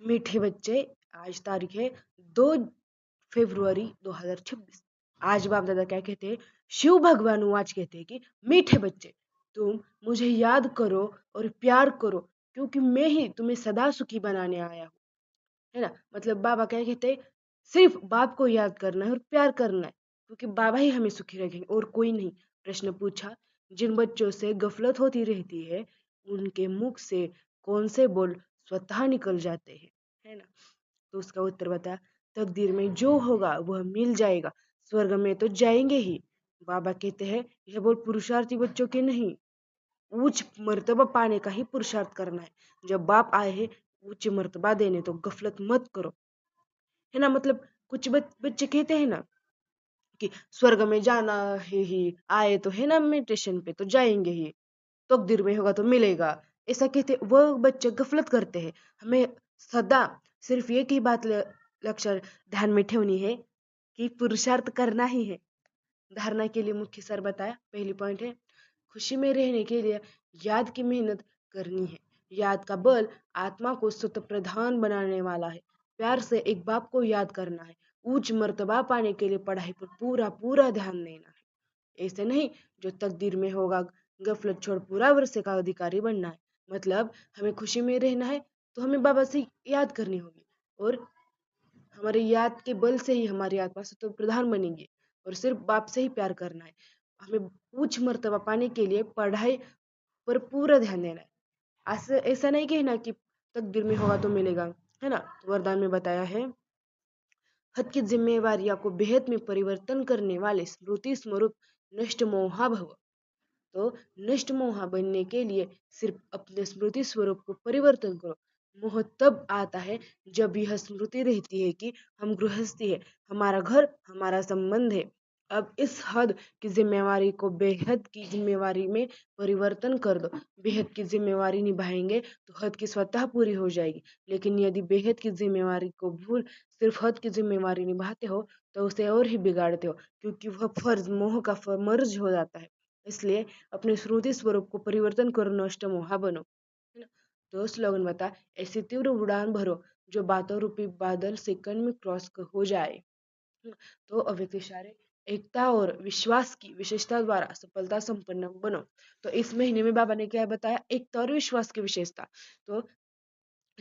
मीठे बच्चे, आज तारीख है 2 फरवरी 2026। आज बाप दादा क्या कहते हैं? शिव भगवान आज कहते हैं कि मीठे बच्चे, तुम मुझे याद करो और प्यार करो, क्योंकि मैं ही तुम्हें सदा सुखी बनाने आया हूँ। है ना? मतलब बाबा क्या कहते हैं? सिर्फ बाप को याद करना है और प्यार करना है, क्योंकि बाबा ही हमें सुखी रखेंगे और कोई नहीं। प्रश्न पूछा, जिन बच्चों से गफलत होती रहती है, उनके मुख से कौन से बोल स्वतः निकल जाते हैं? है ना? तो उसका उत्तर बता, तकदीर में जो होगा वह मिल जाएगा, स्वर्ग में तो जाएंगे ही। बाबा कहते हैं, यह बोल पुरुषार्थी बच्चों के नहीं, उच्च मर्तबा पाने का ही पुरुषार्थ करना है। जब बाप आए हैं उच्च मर्तबा देने, तो गफलत मत करो। है ना? मतलब कुछ बच्चे कहते हैं ना कि स्वर्ग में जाना है ही, आए तो है ना मेडिटेशन पे तो जाएंगे ही, तकदीर में होगा तो मिलेगा, ऐसा कहते वो बच्चे गफलत करते हैं। हमें सदा सिर्फ एक ही बात लक्ष्य ध्यान में ठेवनी है कि पुरुषार्थ करना ही है। धारणा के लिए मुख्य सर बताया, पहली पॉइंट है खुशी में रहने के लिए याद की मेहनत करनी है। याद का बल आत्मा को स्वतः प्रधान बनाने वाला है। प्यार से एक बाप को याद करना है। उच्च मर्तबा पाने के लिए पढ़ाई पर पूरा पूरा ध्यान देना है। ऐसे नहीं जो तकदीर में होगा, गफलत छोड़ पूरा वर्ष का अधिकारी बनना है। मतलब हमें खुशी में रहना है तो हमें बाबा से याद करनी होगी, और हमारे याद के बल से ही हमारी आत्मा स्वतः प्रधान बनेगी, और सिर्फ बाप से ही प्यार करना है। हमें उच्च मर्तबा पाने के लिए पढ़ाई पर पूरा ध्यान देना है। ऐसा ऐसा नहीं कहना कि तकदीर में होगा तो मिलेगा। है ना? तो वरदान में बताया है, हद की जिम्मेवारियों को बेहद में परिवर्तन करने वाले स्मृति स्वरूप नष्ट मोहा भव। तो नष्ट मोहा बनने के लिए सिर्फ अपने स्मृति स्वरूप को परिवर्तन करो। मोह तब आता है जब यह स्मृति रहती है कि हम गृहस्थी है, हमारा घर हमारा संबंध है। अब इस हद की जिम्मेवारी को बेहद की जिम्मेवारी में परिवर्तन कर दो। बेहद की जिम्मेवारी निभाएंगे तो हद की स्वतः पूरी हो जाएगी। लेकिन यदि बेहद की जिम्मेवारी को भूल सिर्फ हद की जिम्मेवारी निभाते हो, तो उसे और ही बिगाड़ते हो, क्योंकि वह फर्ज मोह का मर्ज हो जाता है। इसलिए अपने श्रुति स्वरूप को परिवर्तन करो, नष्ट मोहा बनो। है ना? तो स्लोगन बता, ऐसी तीव्र उड़ान भरो जो बातों रूपी बादल सेकंड में क्रॉस हो जाए। तो अव्यक्त इशारे, एकता और विश्वास की विशेषता द्वारा सफलता संपन्न बनो। तो इस महीने में बाबा ने क्या बताया? एकता और विश्वास की विशेषता। तो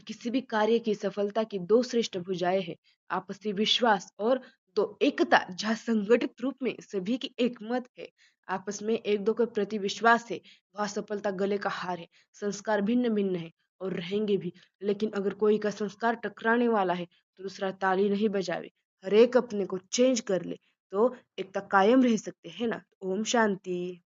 किसी भी कार्य की सफलता की दो श्रेष्ठ भुजाएं हैं, आपसी विश्वास और दो एकता, जहाँ संगठित रूप में सभी की एकमत है, आपस में एक दो के प्रति विश्वास है, वह सफलता गले का हार है। संस्कार भिन्न भिन्न है और रहेंगे भी, लेकिन अगर कोई का संस्कार टकराने वाला है तो दूसरा ताली नहीं बजावे, हर एक अपने को चेंज कर ले, तो एकता कायम रह सकते है ना। ओम शांति।